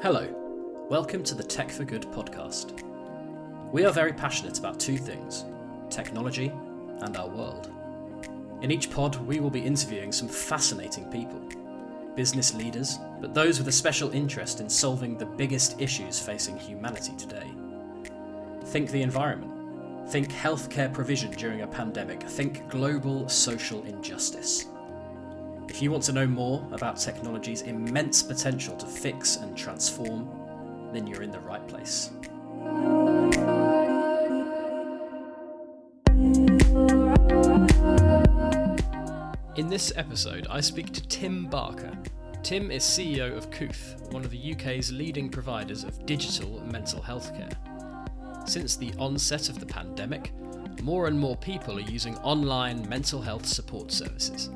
Hello, welcome to the Tech for Good podcast. We are very passionate about two things, technology and our world. In each pod, we will be interviewing some fascinating people, business leaders, but those with a special interest in solving the biggest issues facing humanity today. Think the environment, think healthcare provision during a pandemic, think global social injustice. If you want to know more about technology's immense potential to fix and transform, then you're in the right place. In this episode, I speak to Tim Barker. Tim is CEO of Kooth, one of the UK's leading providers of digital mental health care. Since the onset of the pandemic, more and more people are using online mental health support services.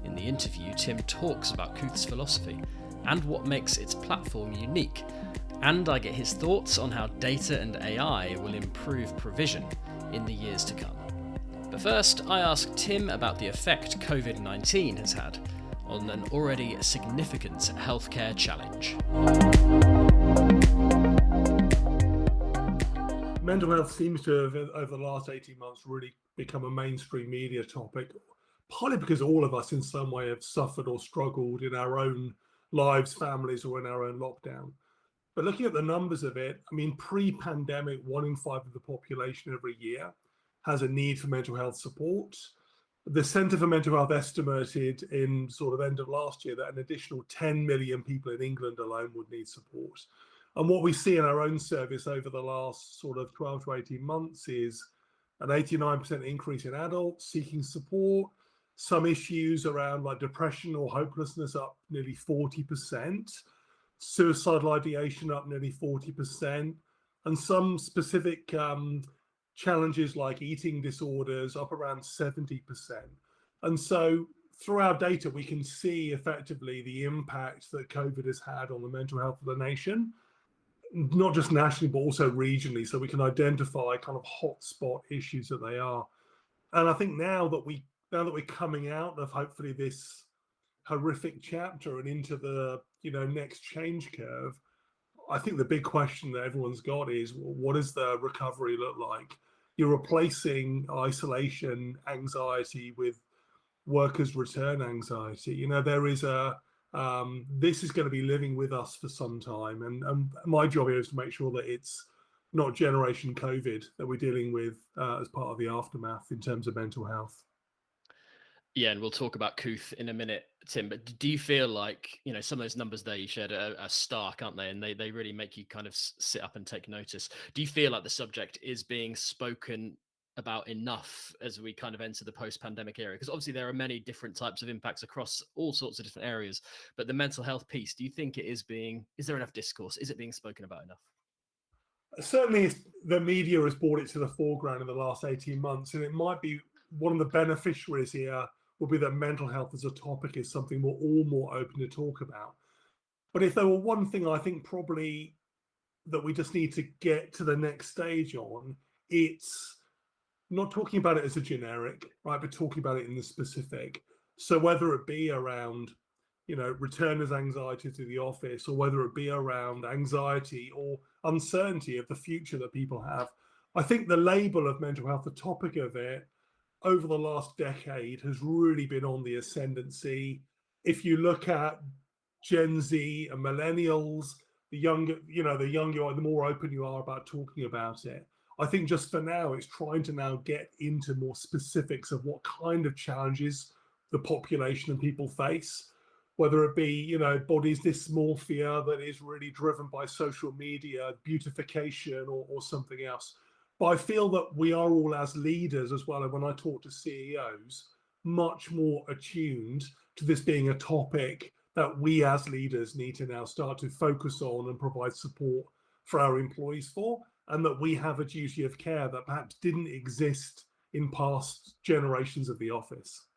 In the interview, Tim talks about Kooth's philosophy and what makes its platform unique, and I get his thoughts on how data and AI will improve provision in the years to come. But first, I asked Tim about the effect COVID-19 has had on an already significant healthcare challenge. Mental health seems to have, over the last 18 months, really become a mainstream media topic, partly because all of us in some way have suffered or struggled in our own lives, families, or in our own lockdown. But looking at the numbers of it, I mean, pre-pandemic, 1 in 5 of the population every year has a need for mental health support. The Centre for Mental Health estimated in sort of end of last year that an additional 10 million people in England alone would need support. And what we see in our own service over the last sort of 12 to 18 months is an 89% increase in adults seeking support, some issues around like depression or hopelessness up nearly 40%, suicidal ideation up nearly 40%, and some specific challenges like eating disorders up around 70%. And so through our data, we can see effectively the impact that COVID has had on the mental health of the nation, not just nationally, but also regionally, so we can identify kind of hotspot issues that they are. And I think now that we're coming out of hopefully this horrific chapter and into the next change curve, I think the big question that everyone's got is, what does the recovery look like? You're replacing isolation anxiety with workers' return anxiety. There is this is going to be living with us for some time, and my job here is to make sure that it's not generation COVID that we're dealing with as part of the aftermath in terms of mental health. Yeah, and we'll talk about Kooth in a minute, Tim, but do you feel like, some of those numbers there you shared are stark, aren't they? And they really make you kind of sit up and take notice. Do you feel like the subject is being spoken about enough as we kind of enter the post-pandemic era? Because obviously there are many different types of impacts across all sorts of different areas, but the mental health piece, do you think is there enough discourse? Is it being spoken about enough? Certainly the media has brought it to the foreground in the last 18 months, and it might be one of the beneficiaries here will be that mental health as a topic is something we're all more open to talk about. But if there were one thing I think probably that we just need to get to the next stage on, it's not talking about it as a generic, right, but talking about it in the specific. So whether it be around, returners' anxiety to the office, or whether it be around anxiety or uncertainty of the future that people have, I think the label of mental health, the topic of it, over the last decade has really been on the ascendancy. If you look at Gen Z and millennials, the younger you are, the more open you are about talking about it. I think just for now, it's trying to now get into more specifics of what kind of challenges the population and people face, whether it be, body dysmorphia that is really driven by social media, beautification or something else. But I feel that we are all as leaders as well, and when I talk to CEOs, much more attuned to this being a topic that we as leaders need to now start to focus on and provide support for our employees for, and that we have a duty of care that perhaps didn't exist in past generations of the office.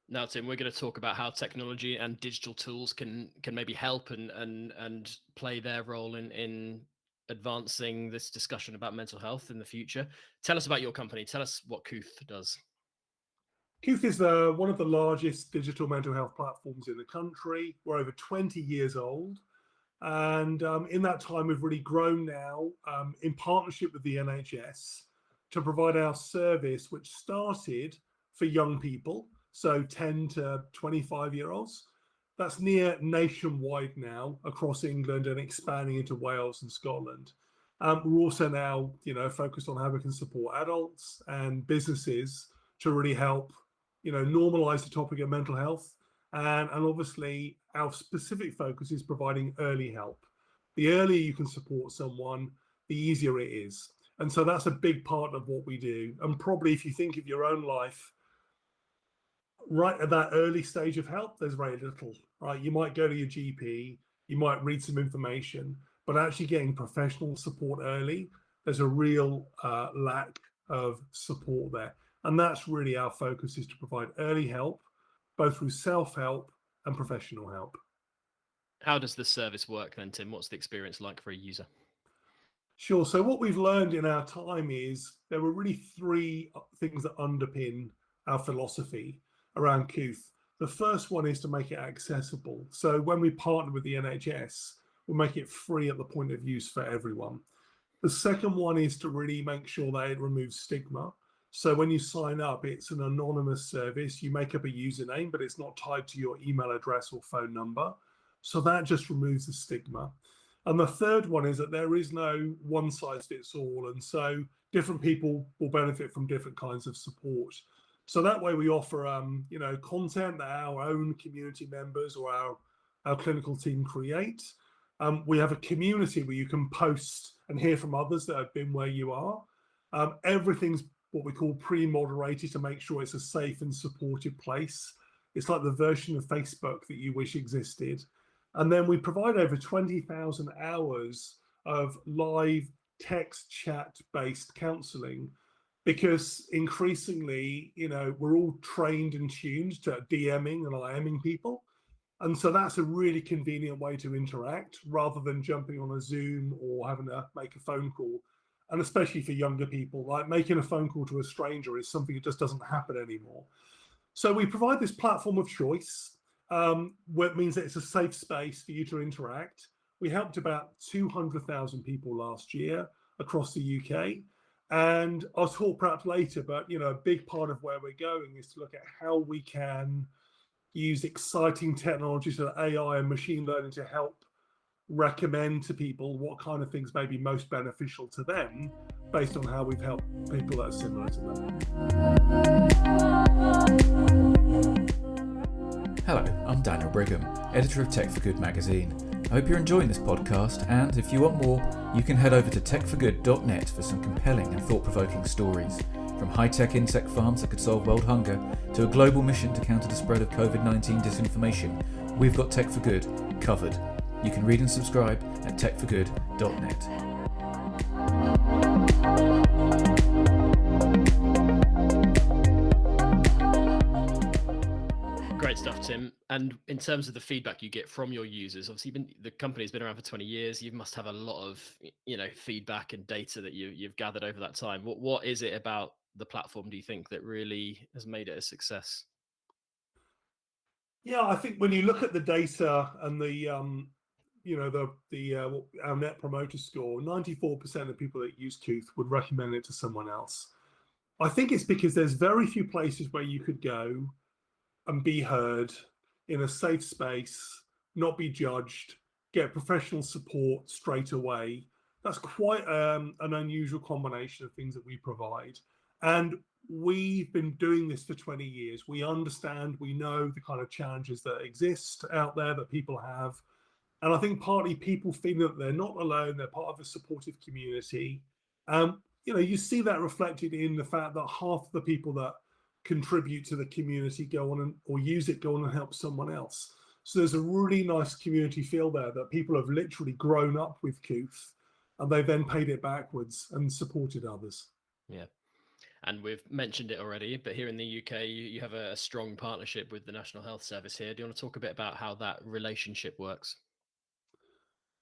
Now, Tim, we're going to talk about how technology and digital tools can maybe help and play their role in advancing this discussion about mental health in the future. Tell us about your company. Tell us what Kooth does. Kooth is one of the largest digital mental health platforms in the country. We're over 20 years old. And in that time, we've really grown now in partnership with the NHS to provide our service, which started for young people, so 10 to 25-year-olds. That's near nationwide now across England and expanding into Wales and Scotland. We're also now, focused on how we can support adults and businesses to really help, normalise the topic of mental health. And obviously, our specific focus is providing early help. The earlier you can support someone, the easier it is. And so that's a big part of what we do. And probably if you think of your own life, right at that early stage of help, there's very little, right? You might go to your GP, you might read some information, but actually getting professional support early, there's a real lack of support there. And that's really our focus, is to provide early help, both through self-help and professional help. How does the service work then, Tim? What's the experience like for a user? Sure. So what we've learned in our time is there were really three things that underpin our philosophy around Kooth. The first one is to make it accessible. So when we partner with the NHS, we'll make it free at the point of use for everyone. The second one is to really make sure that it removes stigma. So when you sign up, it's an anonymous service. You make up a username, but it's not tied to your email address or phone number. So that just removes the stigma. And the third one is that there is no one size fits all. And so different people will benefit from different kinds of support. So that way we offer, content that our own community members or our clinical team create. We have a community where you can post and hear from others that have been where you are. Everything's what we call pre-moderated to make sure it's a safe and supportive place. It's like the version of Facebook that you wish existed. And then we provide over 20,000 hours of live text chat-based counselling, because increasingly, we're all trained and tuned to DMing and IMing people. And so that's a really convenient way to interact rather than jumping on a Zoom or having to make a phone call. And especially for younger people, like making a phone call to a stranger is something that just doesn't happen anymore. So we provide this platform of choice, where it means that it's a safe space for you to interact. We helped about 200,000 people last year across the UK. And I'll talk perhaps later, but a big part of where we're going is to look at how we can use exciting technologies like AI and machine learning to help recommend to people what kind of things may be most beneficial to them based on how we've helped people that are similar to them. Hello, I'm Daniel Brigham, editor of Tech for Good magazine. I hope you're enjoying this podcast, and if you want more, you can head over to techforgood.net for some compelling and thought-provoking stories. From high-tech insect farms that could solve world hunger to a global mission to counter the spread of COVID-19 disinformation, we've got Tech for Good covered. You can read and subscribe at techforgood.net. Great stuff, Tim. And in terms of the feedback you get from your users, obviously the company's been around for 20 years. You must have a lot of, feedback and data that you've gathered over that time. What is it about the platform, do you think, that really has made it a success? Yeah, I think when you look at the data and our net promoter score, 94% of people that use Kooth would recommend it to someone else. I think it's because there's very few places where you could go and be heard in a safe space, not be judged, get professional support straight away. That's quite an unusual combination of things that we provide. And we've been doing this for 20 years. We understand, we know the kind of challenges that exist out there that people have. And I think partly people feel that they're not alone, they're part of a supportive community. You see that reflected in the fact that half of the people that contribute to the community go on and help someone else. So there's a really nice community feel there that people have literally grown up with Kooth, and they've then paid it backwards and supported others. Yeah. And we've mentioned it already, but here in the UK, you have a strong partnership with the National Health Service here. Do you want to talk a bit about how that relationship works?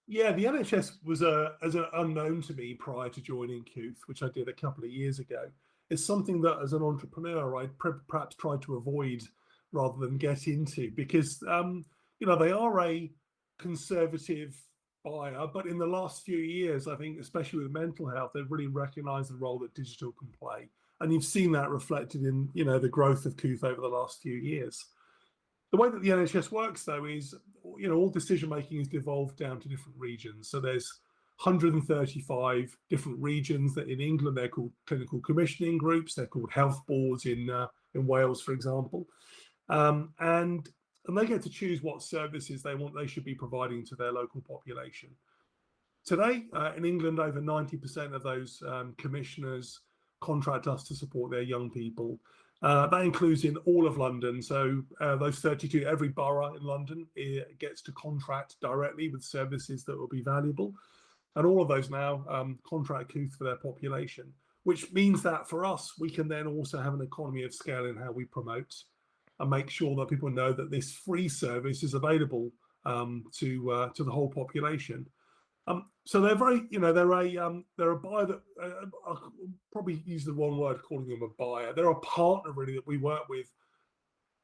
Yeah, the NHS was as an unknown to me prior to joining Kooth, which I did a couple of years ago. It's something that as an entrepreneur, I perhaps tried to avoid rather than get into, because, they are a conservative buyer, but in the last few years, I think, especially with mental health, they've really recognised the role that digital can play, and you've seen that reflected in the growth of Kooth over the last few years. The way that the NHS works, though, is all decision making is devolved down to different regions. So there's 135 different regions that in England they're called clinical commissioning groups. They're called health boards in Wales, for example, and they get to choose what services they should be providing to their local population. Today, in England, over 90% of those commissioners contract us to support their young people. That includes in all of London. So those 32, every borough in London gets to contract directly with services that will be valuable. And all of those now contract Kooth for their population, which means that for us, we can then also have an economy of scale in how we promote and make sure that people know that this free service is available to the whole population. So they're very, they're a buyer that I'll probably use the wrong word calling them a buyer. They're a partner really that we work with,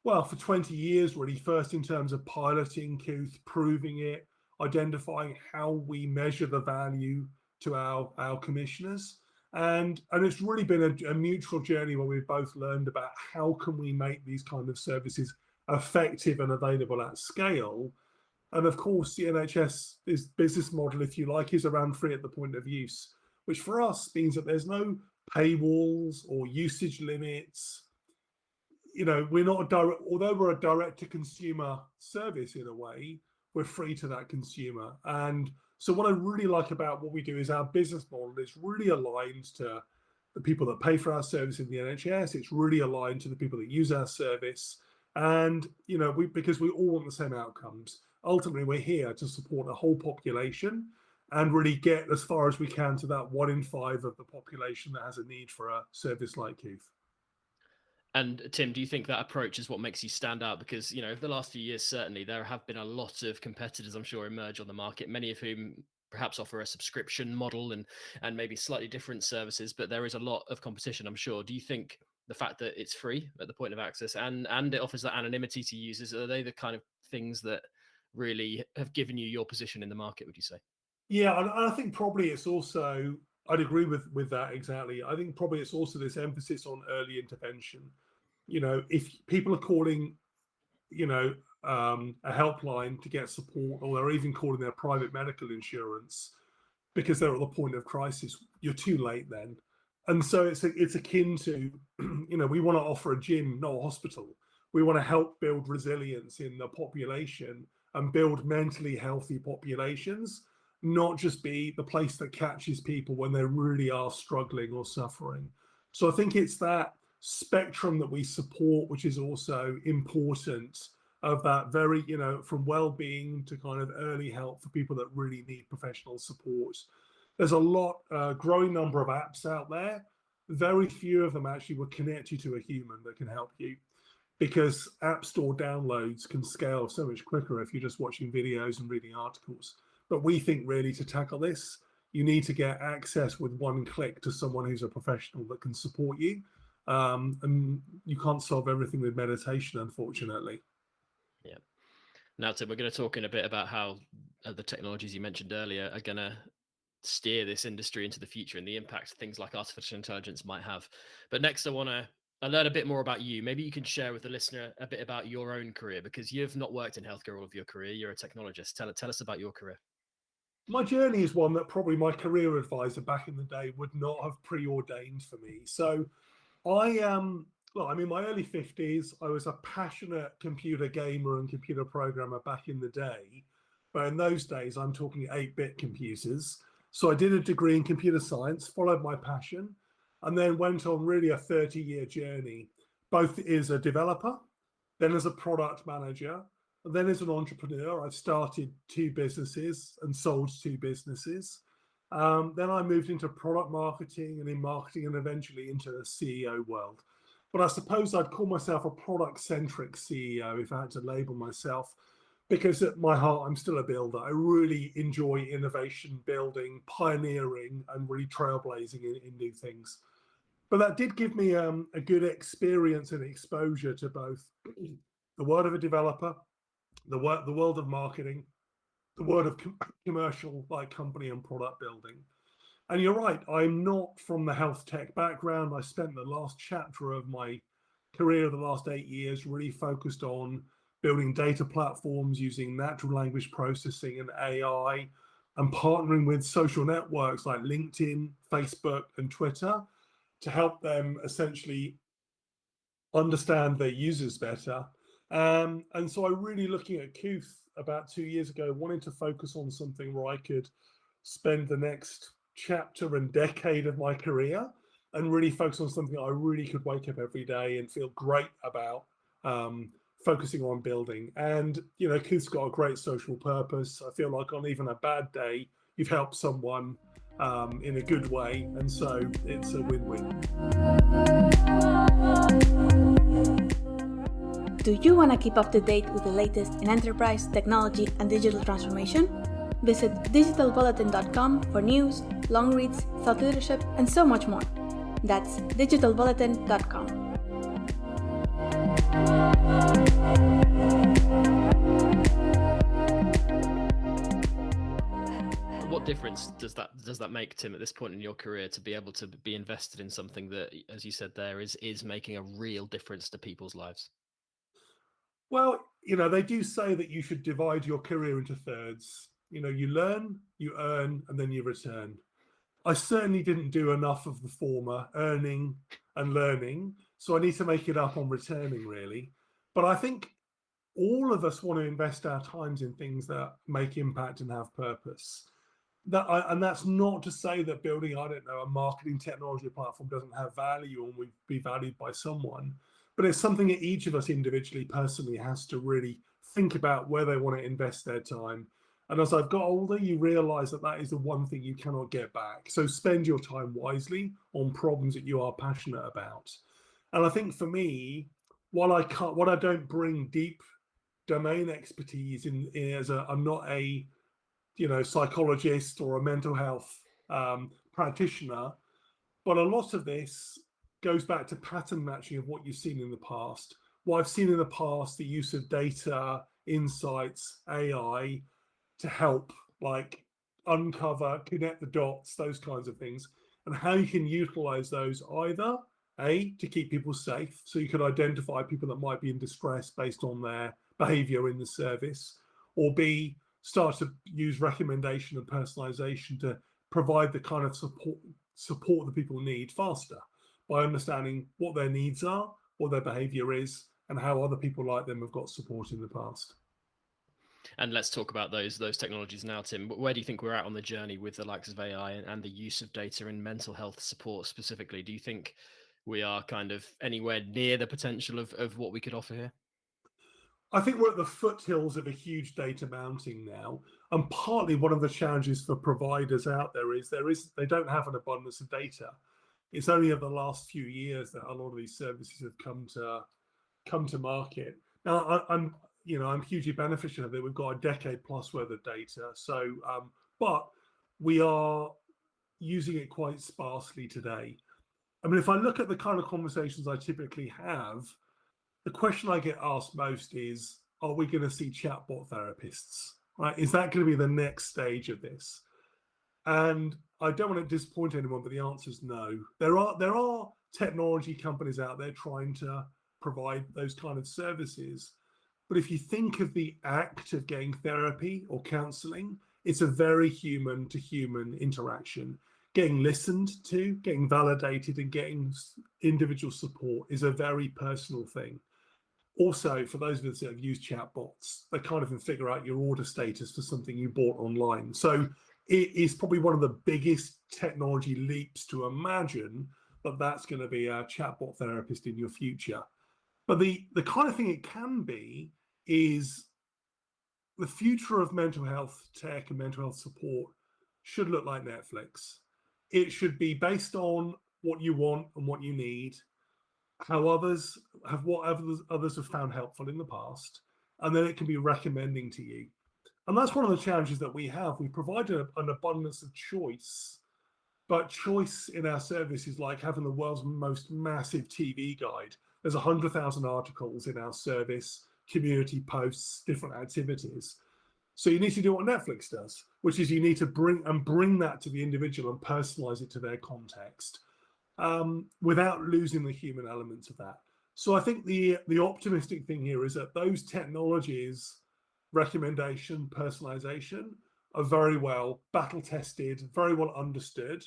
well, for 20 years really, first in terms of piloting Kooth, proving it, identifying how we measure the value to our commissioners. And it's really been a mutual journey where we've both learned about how can we make these kind of services effective and available at scale. And of course, the NHS's business model, if you like, is around free at the point of use, which for us means that there's no paywalls or usage limits. We're not although we're a direct-to-consumer service in a way, we're free to that consumer. And so what I really like about what we do is our business model is really aligned to the people that pay for our service in the NHS. It's really aligned to the people that use our service. And, because we all want the same outcomes. Ultimately, we're here to support a whole population and really get as far as we can to that 1 in 5 of the population that has a need for a service like Kooth. And Tim, do you think that approach is what makes you stand out? Because, over the last few years, certainly there have been a lot of competitors, I'm sure, emerge on the market, many of whom perhaps offer a subscription model and maybe slightly different services, but there is a lot of competition, I'm sure. Do you think the fact that it's free at the point of access and it offers that anonymity to users, are they the kind of things that really have given you your position in the market, would you say? Yeah, and I think probably it's also, I'd agree with that exactly. I think probably it's also this emphasis on early intervention. If people are calling, a helpline to get support, or they're even calling their private medical insurance because they're at the point of crisis, you're too late then. And so it's akin to, we want to offer a gym, not a hospital. We want to help build resilience in the population and build mentally healthy populations, not just be the place that catches people when they really are struggling or suffering. So I think it's that spectrum that we support, which is also important, of that very, from well-being to kind of early help for people that really need professional support. There's a growing number of apps out there. Very few of them actually will connect you to a human that can help you, because App Store downloads can scale so much quicker if you're just watching videos and reading articles. But we think really to tackle this, you need to get access with one click to someone who's a professional that can support you. And you can't solve everything with meditation, unfortunately. Yeah. Now, Tim, we're going to talk in a bit about how the technologies you mentioned earlier are going to steer this industry into the future and the impact things like artificial intelligence might have. But next, I want to learn a bit more about you. Maybe you can share with the listener a bit about your own career, because you've not worked in healthcare all of your career. You're a technologist. Tell us about your career. My journey is one that probably my career advisor back in the day would not have preordained for me. So I'm in my early 50s. I was a passionate computer gamer and computer programmer back in the day. But in those days, I'm talking 8-bit computers. So I did a degree in computer science, followed my passion, and then went on really a 30-year journey, both as a developer, then as a product manager, and then as an entrepreneur. I've started 2 businesses and sold 2 businesses. Then I moved into product marketing and in marketing, and eventually into the CEO world. But I suppose I'd call myself a product-centric CEO if I had to label myself, because at my heart, I'm still a builder. I really enjoy innovation, building, pioneering, and really trailblazing in new things. But that did give me a good experience and exposure to both the world of a developer, the world of marketing, the world of commercial like company and product building. And you're right, I'm not from the health tech background. I spent the last chapter of my career, the last 8 years, really focused on building data platforms using natural language processing and AI, and partnering with social networks like LinkedIn, Facebook, and Twitter to help them essentially understand their users better. And so I'm really looking at Kooth about 2 years ago, wanting to focus on something where I could spend the next chapter and decade of my career and really focus on something I really could wake up every day and feel great about focusing on building. And, you know, Kooth's got a great social purpose. I feel like on even a bad day, you've helped someone in a good way. And so it's a win-win. Do you want to keep up to date with the latest in enterprise, technology, and digital transformation? Visit digitalbulletin.com for news, long reads, thought leadership, and so much more. That's digitalbulletin.com. What difference does that make, Tim, at this point in your career, to be able to be invested in something that, as you said there, is making a real difference to people's lives? Well, you know, they do say that you should divide your career into thirds. You know, you learn, you earn, and then you return. I certainly didn't do enough of the former, earning and learning, so I need to make it up on returning, really. But I think all of us want to invest our times in things that make impact and have purpose. And that's not to say that building, I don't know, a marketing technology platform doesn't have value and would be valued by someone. But it's something that each of us individually, personally, has to really think about where they want to invest their time. And as I've got older, you realize that that is the one thing you cannot get back. So spend your time wisely on problems that you are passionate about. And I think for me, while I don't bring deep domain expertise I'm not a, you know, psychologist or a mental health practitioner, but a lot of this goes back to pattern matching of what you've seen in the past. What I've seen in the past, the use of data, insights, AI to help like uncover, connect the dots, those kinds of things, and how you can utilize those either A, to keep people safe, so you can identify people that might be in distress based on their behavior in the service, or B, start to use recommendation and personalization to provide the kind of support that people need faster by understanding what their needs are, what their behavior is, and how other people like them have got support in the past. And let's talk about those technologies now, Tim. Where do you think we're at on the journey with the likes of AI and the use of data in mental health support specifically? Do you think we are kind of anywhere near the potential of what we could offer here? I think we're at the foothills of a huge data mounting now. And partly one of the challenges for providers out there is they don't have an abundance of data. It's only over the last few years that a lot of these services have come to market. Now, I'm hugely beneficial of it. We've got a decade plus worth of data. So, but we are using it quite sparsely today. I mean, if I look at the kind of conversations I typically have, the question I get asked most is, are we going to see chatbot therapists? Right? Is that going to be the next stage of this? And I don't want to disappoint anyone, but the answer is no. There are technology companies out there trying to provide those kind of services. But if you think of the act of getting therapy or counseling, it's a very human to human interaction. Getting listened to, getting validated, and getting individual support is a very personal thing. Also, for those of us that have used chatbots, they kind of can figure out your order status for something you bought online. So it is probably one of the biggest technology leaps to imagine that that's going to be a chatbot therapist in your future. But the kind of thing it can be is the future of mental health tech and mental health support should look like Netflix. It should be based on what you want and what you need, how others have found helpful in the past, and then it can be recommending to you. And that's one of the challenges that we have. We provide an abundance of choice, but choice in our service is like having the world's most massive TV guide. There's 100,000 articles in our service, community posts, different activities. So you need to do what Netflix does, which is you need to bring that to the individual and personalize it to their context, without losing the human elements of that. So I think the optimistic thing here is that those technologies, recommendation, personalization, are very well battle tested, very well understood.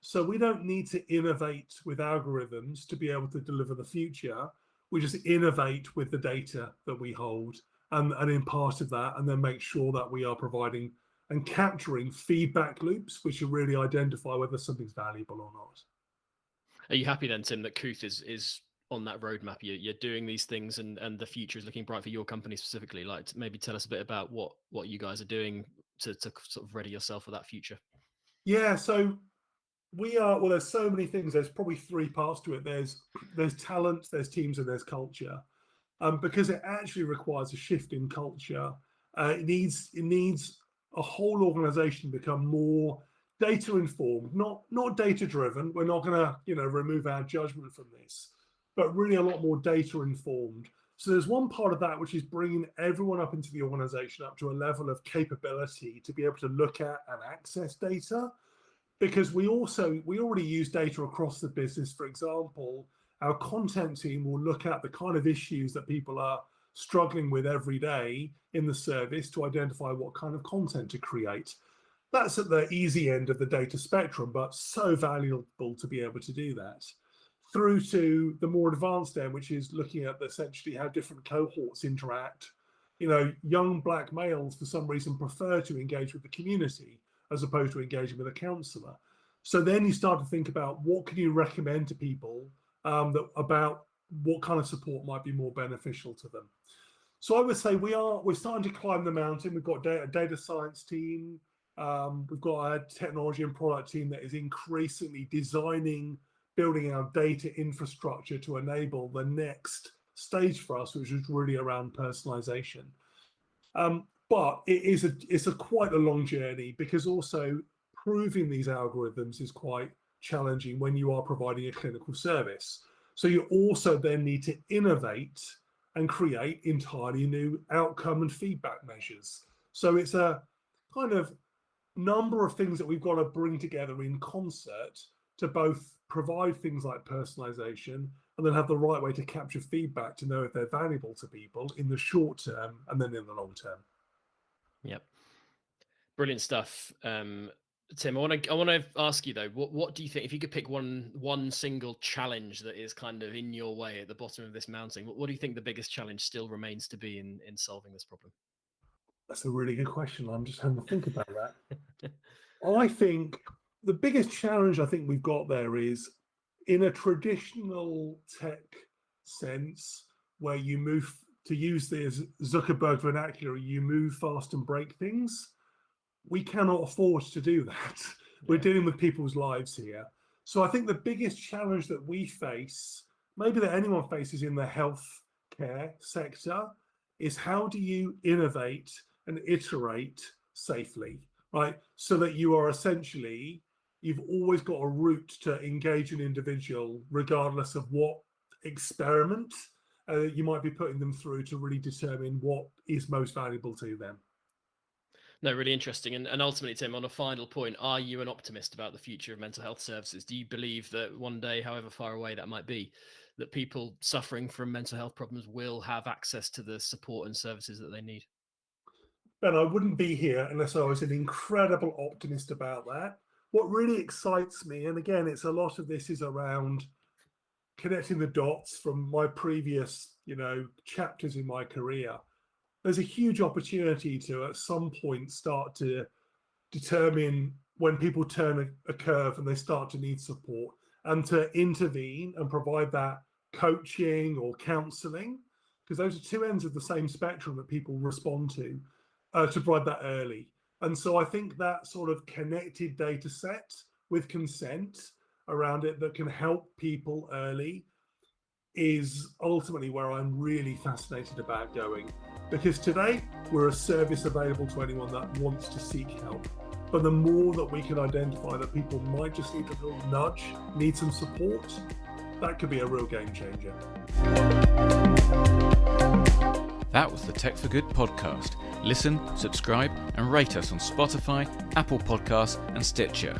So we don't need to innovate with algorithms to be able to deliver the future. We just innovate with the data that we hold and in part of that, and then make sure that we are providing and capturing feedback loops, which will really identify whether something's valuable or not. Are you happy then, Tim, that Kooth is on that roadmap? You're doing these things and the future is looking bright for your company specifically. Like, maybe tell us a bit about what you guys are doing to sort of ready yourself for that future. Yeah, so we are, well, there's so many things. There's probably three parts to it. There's talent, there's teams, and there's culture. Because it actually requires a shift in culture. It needs a whole organization to become more data informed, not data driven. We're not going to remove our judgment from this, but really a lot more data informed. So there's one part of that which is bringing everyone up into the organization up to a level of capability to be able to look at and access data, because we already use data across the business. For example, our content team will look at the kind of issues that people are struggling with every day in the service to identify what kind of content to create. That's at the easy end of the data spectrum, but so valuable to be able to do that. Through to the more advanced end, which is looking at essentially how different cohorts interact. Young Black males, for some reason, prefer to engage with the community as opposed to engaging with a counsellor. So then you start to think about what can you recommend to people about what kind of support might be more beneficial to them. So I would say we're starting to climb the mountain. We've got a data science team. We've got a technology and product team that is increasingly building our data infrastructure to enable the next stage for us, which is really around personalization. But it's quite a long journey, because also proving these algorithms is quite challenging when you are providing a clinical service. So you also then need to innovate and create entirely new outcome and feedback measures. So it's a kind of number of things that we've got to bring together in concert to both provide things like personalization and then have the right way to capture feedback to know if they're valuable to people in the short term and then in the long term. Yep. Brilliant stuff. Tim, I want to ask you though, what do you think, if you could pick one single challenge that is kind of in your way at the bottom of this mountain, what do you think the biggest challenge still remains to be in solving this problem? That's a really good question. I'm just having to think about that. I think the biggest challenge I think we've got there is, in a traditional tech sense, where you move, to use the Zuckerberg vernacular, you move fast and break things. We cannot afford to do that. Yeah. We're dealing with people's lives here. So I think the biggest challenge that we face, maybe that anyone faces in the healthcare sector, is how do you innovate and iterate safely, right? So that you are essentially, you've always got a route to engage an individual, regardless of what experiment you might be putting them through, to really determine what is most valuable to them. No, really interesting. And ultimately, Tim, on a final point, are you an optimist about the future of mental health services? Do you believe that one day, however far away that might be, that people suffering from mental health problems will have access to the support and services that they need? Ben, I wouldn't be here unless I was an incredible optimist about that. What really excites me, and again, it's a lot of this is around connecting the dots from my previous, chapters in my career. There's a huge opportunity to, at some point, start to determine when people turn a curve and they start to need support, and to intervene and provide that coaching or counselling, because those are two ends of the same spectrum that people respond to provide that early. And so I think that sort of connected data set with consent around it that can help people early is ultimately where I'm really fascinated about going. Because today we're a service available to anyone that wants to seek help. But the more that we can identify that people might just need a little nudge, need some support, that could be a real game changer. That was the Tech for Good podcast. Listen, subscribe, and rate us on Spotify, Apple Podcasts, and Stitcher.